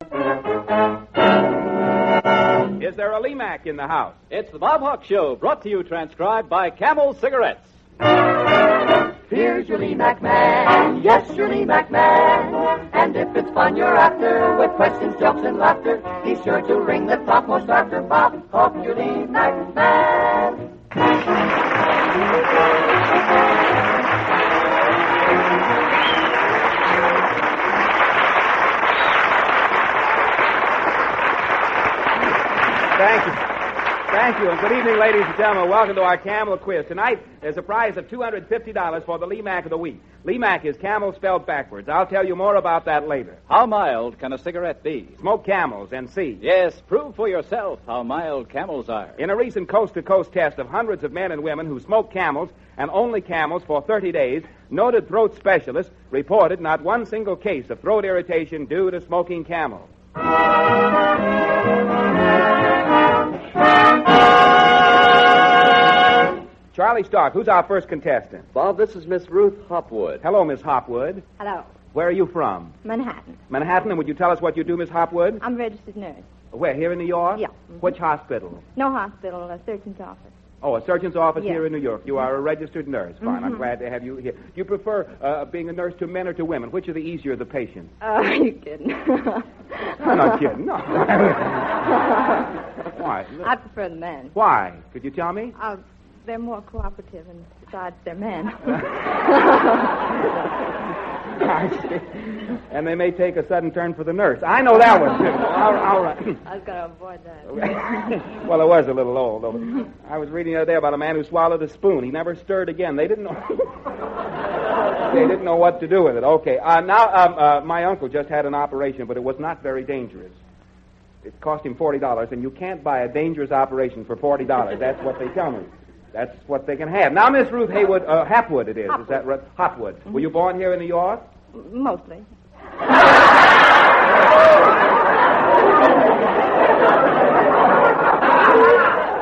Is there a Lee-Mac in the house? It's the Bob Hawk Show, brought to you transcribed by Camel Cigarettes. Here's your Lee-Mac man, yes, your Lee-Mac man. And if it's fun you're after, with questions, jokes, and laughter, be sure to ring the topmost after Bob Hawk, your Lee-Mac man. Thank you, and good evening, ladies and gentlemen. Welcome to our Camel Quiz. Tonight, there's a prize of $250 for the Lee-Mac of the week. Lee-Mac is Camel spelled backwards. I'll tell you more about that later. How mild can a cigarette be? Smoke Camels and see. Yes, prove for yourself how mild Camels are. In a recent coast-to-coast test of hundreds of men and women who smoked Camels, and only Camels, for 30 days, noted throat specialists reported not one single case of throat irritation due to smoking Camel. Charlie Stark, who's our first contestant? Bob, this is Miss Ruth Hopwood. Hello, Miss Hopwood. Hello. Where are you from? Manhattan. Manhattan, and would you tell us what you do, Miss Hopwood? I'm a registered nurse. Where, here in New York? Yeah. Mm-hmm. Which hospital? No hospital, a surgeon's office. Oh, a surgeon's office Yeah. here in New York. You are a registered nurse. Fine, I'm glad to have you here. Do you prefer being a nurse to men or to women? Which are the easier the patients? Are you kidding? I'm not kidding, no. Why? I prefer the men. Why? Could you tell me? They're more cooperative, and besides, they're men. I see. And they may take a sudden turn for the nurse. I know that one, too. All right. I was going to avoid that. Well, it was a little old, though. I was reading the other day about a man who swallowed a spoon. He never stirred again. They didn't know. They didn't know what to do with it. Okay. Now, my uncle just had an operation, but it was not very dangerous. It cost him $40, and you can't buy a dangerous operation for $40. That's what they tell me. That's what they can have. Now, Miss Ruth Hopwood it is. Hopwood. Is that right? Hopwood. Mm-hmm. Were you born here in New York? Mostly.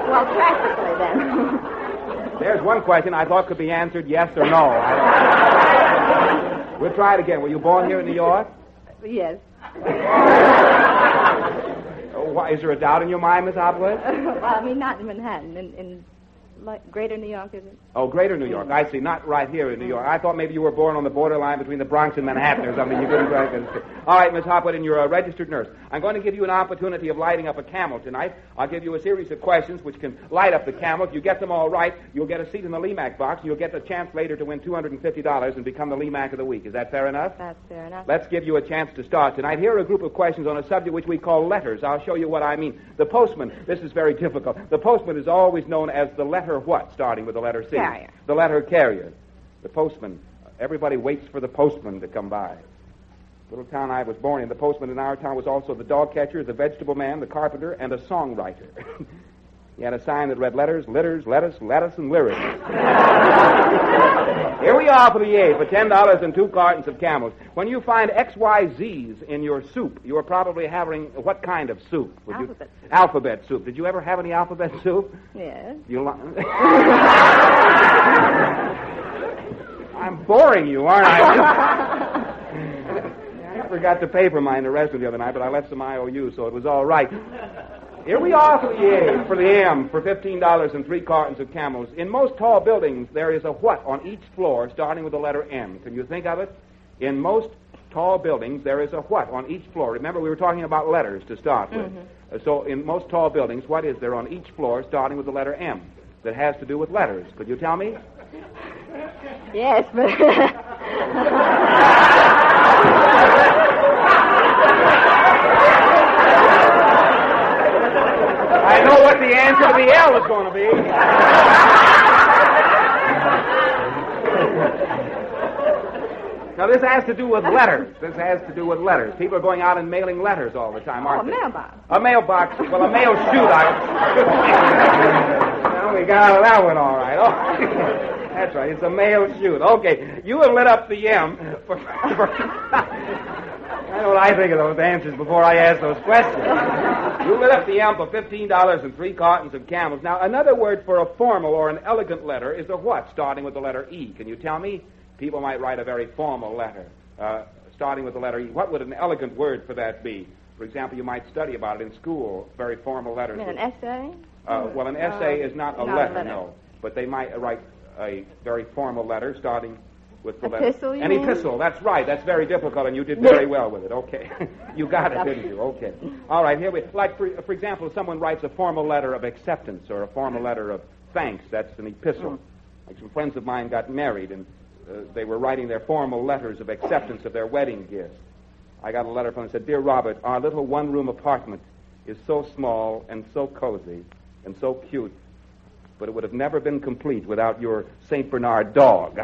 Well, practically, then. There's one question I thought could be answered yes or no. We'll try it again. Were you born here in New York? Yes. Is there a doubt in your mind, Miss Hopwood? Well, I mean, not in Manhattan, in Greater New York, is it? Oh, Greater New York. I see. Not right here in New York. I thought maybe you were born on the borderline between the Bronx and Manhattan or something. You couldn't quite understand. All right, Miss Hopwood, and you're a registered nurse. I'm going to give you an opportunity of lighting up a Camel tonight. I'll give you a series of questions which can light up the Camel. If you get them all right, you'll get a seat in the Lee-Mac box, and you'll get the chance later to win $250 and become the Lee-Mac of the week. Is that fair enough? That's fair enough. Let's give you a chance to start tonight. Here are a group of questions on a subject which we call letters. I'll show you what I mean. The postman, this is very difficult. The postman is always known as the letter what, starting with the letter C? Carrier. The letter carrier. The postman. Everybody waits for the postman to come by. Little town I was born in, the postman in our town was also the dog catcher, the vegetable man, the carpenter, and a songwriter. He had a sign that read letters, litters, lettuce, and lyrics. Here we are for the A for $10 and 2 cartons of Camels. When you find XYZs in your soup, you are probably having what kind of soup? Alphabet soup. Alphabet soup. Did you ever have any alphabet soup? Yes. I'm boring you, aren't I? I forgot to pay for mine the rest of the other night, but I left some IOU, so it was all right. Here we are for the A, for the M, for $15 and 3 cartons of Camels. In most tall buildings, there is a what on each floor starting with the letter M. Can you think of it? In most tall buildings, there is a what on each floor. Remember, we were talking about letters to start with. Mm-hmm. So in most tall buildings, what is there on each floor starting with the letter M that has to do with letters? Could you tell me? Yes, but... I know what the answer to the L is going to be. Now, this has to do with letters. People are going out and mailing letters all the time, aren't they? A mailbox. A mailbox. Well, a mail chute. I only got out of that one all right. Oh, that's right. It's a mail chute. Okay. You have lit up the M for I know what I think of those answers before I ask those questions. You lit up the M for $15 and 3 cartons of Camels. Now, another word for a formal or an elegant letter is a what, starting with the letter E? Can you tell me? People might write a very formal letter starting with the letter E. What would an elegant word for that be? For example, you might study about it in school, very formal letters. You mean an essay? Well, an essay is not a letter, no. But they might write a very formal letter starting with the letter. Epistle, you An mean? epistle, that's right. That's very difficult, and you did very well with it. Okay. You got it, didn't you? Okay. All right, here we... Like, for example, someone writes a formal letter of acceptance or a formal letter of thanks. That's an epistle. Like some friends of mine got married, and they were writing their formal letters of acceptance of their wedding gifts. I got a letter from them that said, "Dear Robert, our little one-room apartment is so small and so cozy and so cute, but it would have never been complete without your St. Bernard dog."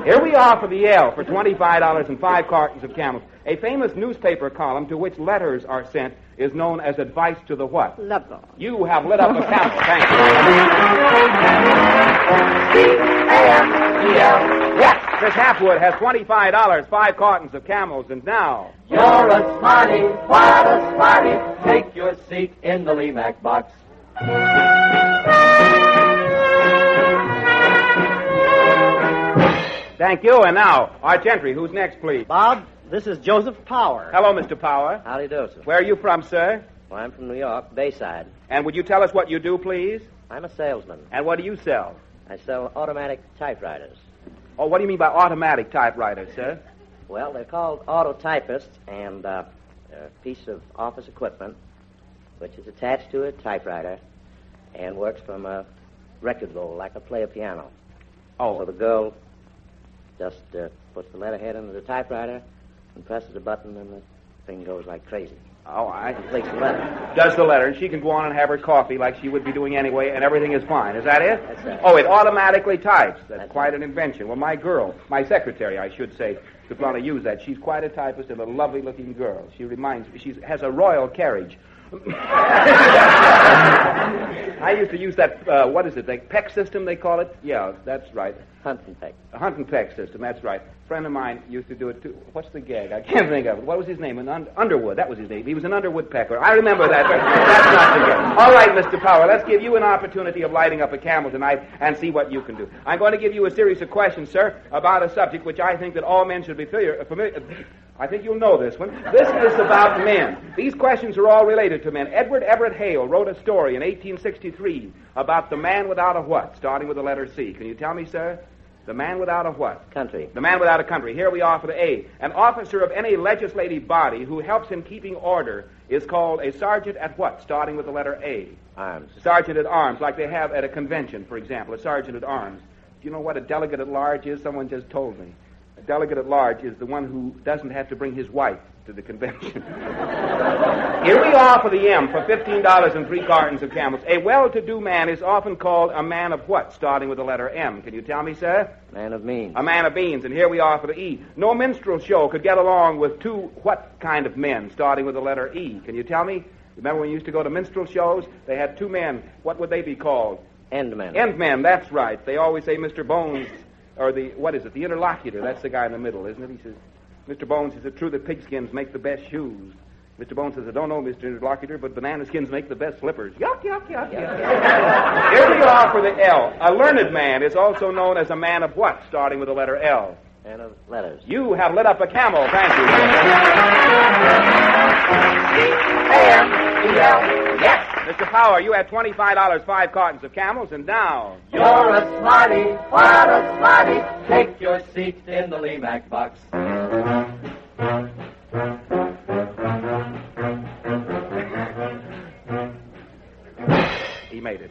Here we are for the L for $25 and 5 cartons of Camels. A famous newspaper column to which letters are sent is known as advice to the what? Lover. You have lit up a camel. Thank you. C-A-M-E-L. Yes, Miss Hapwood has $25, 5 cartons of Camels, and now... You're a smarty, what a smarty. Take your seat in the Lemac box. Thank you, and now, Arch Entry. Who's next, please? Bob, this is Joseph Power. Hello, Mr. Power. How do you do, sir? Where are you from, sir? Well, I'm from New York, Bayside. And would you tell us what you do, please? I'm a salesman. And what do you sell? I sell automatic typewriters. Oh, what do you mean by automatic typewriters, sir? Well, they're called autotypists, and a piece of office equipment which is attached to a typewriter and works from a record roll like I play a piano. Oh. So the girl just puts the letterhead into the typewriter and presses a button, and the thing goes like crazy. Oh, Completes the letter. Does the letter, and she can go on and have her coffee like she would be doing anyway, and everything is fine. Is that it? That's right. Oh, it automatically types. That's quite right. an invention. Well, my girl, my secretary, I should say, could want to use that. She's quite a typist and a lovely-looking girl. She has a royal carriage. I used to use that, what is it, the peck system, they call it? Yeah, that's right. Hunt and peck. A hunt and peck system, that's right. A friend of mine used to do it, too. What's the gag? I can't think of it. What was his name? Underwood, that was his name. He was an Underwood pecker. I remember that, but that's not the gag. All right, Mr. Power, let's give you an opportunity of lighting up a camel tonight and see what you can do. I'm going to give you a series of questions, sir, about a subject which I think that all men should be familiar. I think you'll know this one. This is about men. These questions are all related to men. Edward Everett Hale wrote a story in 1863 about the man without a what, starting with the letter C. Can you tell me, sir? The man without a what? Country. The man without a country. Here we are for the A. An officer of any legislative body who helps in keeping order is called a sergeant at what, starting with the letter A? Arms. Sergeant at arms, like they have at a convention, for example, a sergeant at arms. Do you know what a delegate at large is? Someone just told me. A delegate at large is the one who doesn't have to bring his wife to the convention. Here we are for the M, for $15 and 3 cartons of Camels. A well-to-do man is often called a man of what, starting with the letter M? Can you tell me, sir? Man of means. A man of means, and here we are for the E. No minstrel show could get along with 2 what kind of men, starting with the letter E? Can you tell me? Remember when you used to go to minstrel shows? They had 2 men. What would they be called? Endmen. Endmen, that's right. They always say Mr. Bones, or the interlocutor. That's the guy in the middle, isn't it? He says, Mr. Bones, is it true that pigskins make the best shoes? Mr. Bones says, I don't know, Mr. Interlocutor, but banana skins make the best slippers. Yuck, yuck, yuck, yuck. Here we are for the L. A learned man is also known as a man of what, starting with the letter L? Man of letters. You have lit up a camel. Thank you. C-A-M-E-L. Yes. Mr. Power, you had $25, 5 cartons of Camels, and now... You're a smarty, what a smarty. Take your seat in the Lemac box. He made it.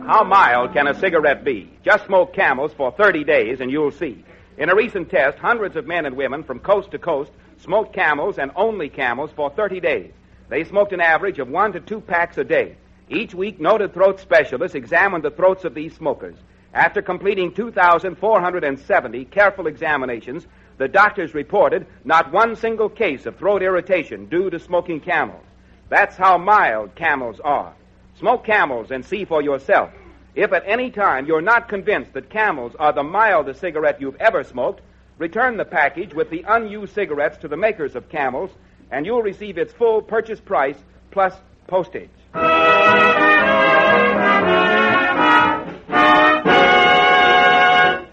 How mild can a cigarette be? Just smoke Camels for 30 days and you'll see. In a recent test, hundreds of men and women from coast to coast smoked Camels and only Camels for 30 days. They smoked an average of 1 to 2 packs a day. Each week, noted throat specialists examined the throats of these smokers. After completing 2,470 careful examinations, the doctors reported not one single case of throat irritation due to smoking Camels. That's how mild Camels are. Smoke Camels and see for yourself. If at any time you're not convinced that Camels are the mildest cigarette you've ever smoked, return the package with the unused cigarettes to the makers of Camels, and you'll receive its full purchase price plus postage.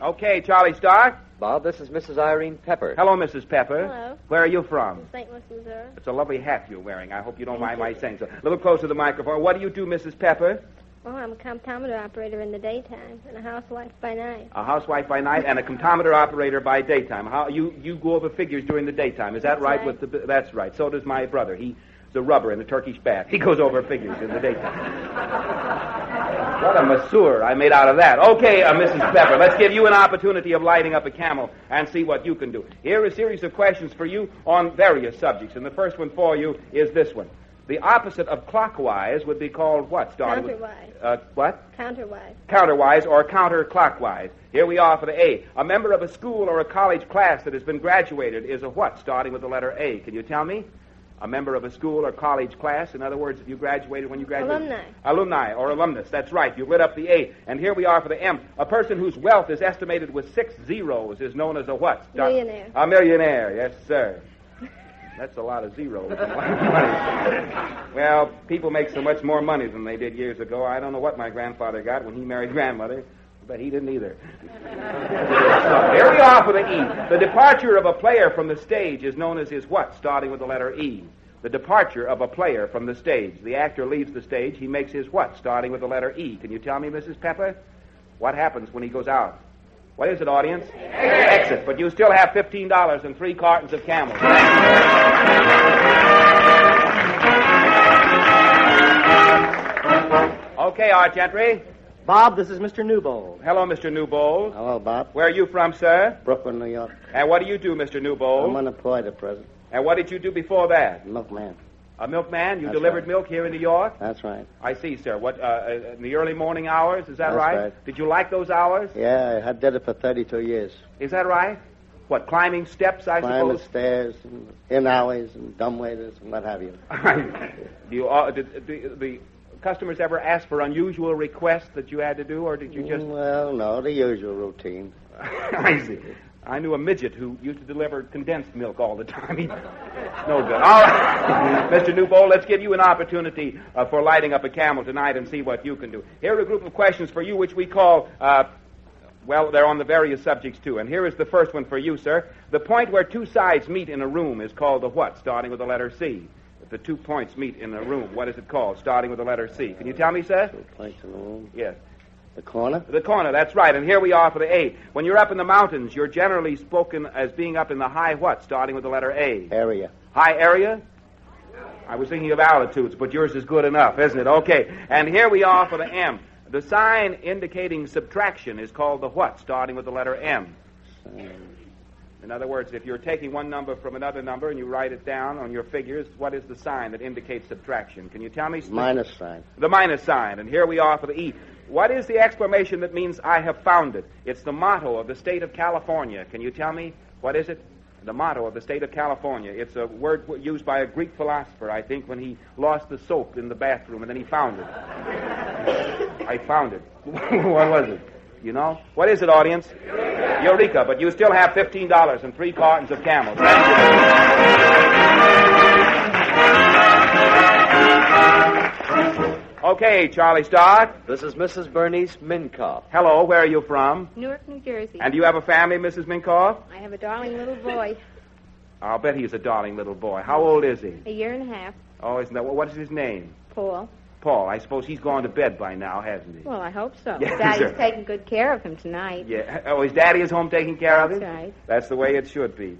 Okay, Charlie Stark. Bob, this is Mrs. Irene Pepper. Hello, Mrs. Pepper. Hello. Where are you from? St. Louis, Missouri. It's a lovely hat you're wearing. I hope you don't mind my saying so. A little closer to the microphone. What do you do, Mrs. Pepper? Oh, I'm a comptometer operator in the daytime and a housewife by night. A housewife by night and a comptometer operator by daytime. How you go over figures during the daytime? Is that right? Right. That's right. So does my brother. He's a rubber in a Turkish bath. He goes over figures in the daytime. What a masseur I made out of that. Okay, Mrs. Pepper, let's give you an opportunity of lighting up a camel and see what you can do. Here are a series of questions for you on various subjects, and the first one for you is this one. The opposite of clockwise would be called what? Counterwise. What? Counterwise. Counterwise or counterclockwise. Here we are for the A. A member of a school or a college class that has been graduated is a what, starting with the letter A? Can you tell me? A member of a school or college class. In other words, if you graduated when you graduated. Alumni. Alumni or alumnus. That's right. You lit up the A. And here we are for the M. A person whose wealth is estimated with 6 zeros is known as a what? Millionaire. A millionaire. Yes, sir. That's a lot of zeros. Well, people make so much more money than they did years ago. I don't know what my grandfather got when he married grandmother, but he didn't either. Here we are for the E. The departure of a player from the stage is known as his what, starting with the letter E? The departure of a player from the stage. The actor leaves the stage. He makes his what, starting with the letter E? Can you tell me, Mrs. Pepper? What happens when he goes out? What is it, audience? Exit. But you still have $15 and 3 cartons of Camels. Okay, Art Gentry. Bob, this is Mr. Newbold. Hello, Mr. Newbold. Hello, Bob. Where are you from, sir? Brooklyn, New York. And what do you do, Mr. Newbold? I'm unemployed at present. And what did you do before that? Milkman. A milkman? You That's delivered right. milk here in New York? That's right. I see, sir. What, in the early morning hours, is that That's right? right. Did you like those hours? Yeah, I did it for 32 years. Is that right? What, climbing steps, I Climbing suppose? stairs, and in alleys, and dumbwaiters, and what have you. Do you, did the customers ever ask for unusual requests that you had to do, or did you just... Well, no, the usual routine. I see. I knew a midget who used to deliver condensed milk all the time. No good. All right. Mr. Newbold, let's give you an opportunity for lighting up a camel tonight and see what you can do. Here are a group of questions for you which we call, well, they're on the various subjects, too. And here is the first one for you, sir. The point where 2 sides meet in a room is called the what, starting with the letter C? If the 2 points meet in a room, what is it called, starting with the letter C? Can you tell me, sir? 2 points in the room. Yes. The corner? The corner, that's right. And here we are for the A. When you're up in the mountains, you're generally spoken as being up in the high what, starting with the letter A? Area. High area? I was thinking of altitudes, but yours is good enough, isn't it? Okay. And here we are for the M. The sign indicating subtraction is called the what, starting with the letter M? In other words, if you're taking one number from another number and you write it down on your figures, what is the sign that indicates subtraction? Can you tell me? Minus sign. The minus sign. And here we are for the E. What is the exclamation that means I have found it? It's the motto of the state of California. Can you tell me? What is it? The motto of the state of California. It's a word used by a Greek philosopher, I think, when he lost the soap in the bathroom, and then he found it. I found it. What was it? You know? What is it, audience? Eureka. But you still have $15 and 3 cartons of Camels. Thank you. Okay, Charlie Stark. This is Mrs. Bernice Minkoff. Hello, where are you from? Newark, New Jersey. And do you have a family, Mrs. Minkoff? I have a darling little boy, I'll bet he's a darling little boy. How old is he? a year and a half, Oh, isn't that... What is his name? Paul. Paul. I suppose he's gone to bed by now, hasn't he? Well, I hope so. Yes, Daddy's sir. taking good care of him tonight. Yeah. Oh, his daddy is home taking care of him? That's right. That's the way it should be.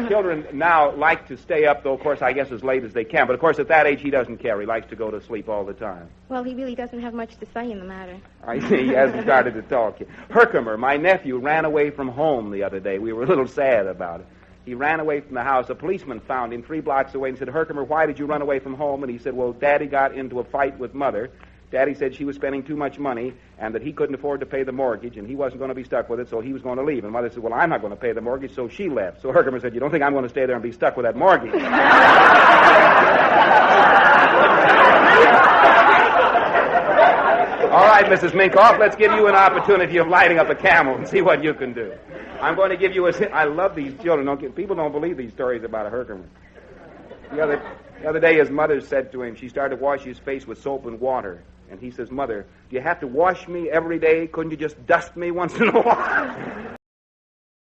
Children now like to stay up, though, of course, I guess as late as they can. But, of course, at that age, he doesn't care. He likes to go to sleep all the time. Well, he really doesn't have much to say in the matter. I see. He hasn't started to talk yet. Herkimer, my nephew, ran away from home the other day. We were a little sad about it. He ran away from the house. A policeman found him 3 blocks away and said, Herkimer, why did you run away from home? And he said, well, Daddy got into a fight with Mother. Daddy said she was spending too much money and that he couldn't afford to pay the mortgage and he wasn't going to be stuck with it, so he was going to leave. And Mother said, well, I'm not going to pay the mortgage, so she left. So Herkimer said, you don't think I'm going to stay there and be stuck with that mortgage? All right, Mrs. Minkoff, let's give you an opportunity of lighting up a camel and see what you can do. I'm going to give you I love these children. People don't believe these stories about a Herkimer. The other day, his mother said to him, she started washing his face with soap and water. And he says, Mother, do you have to wash me every day? Couldn't you just dust me once in a while?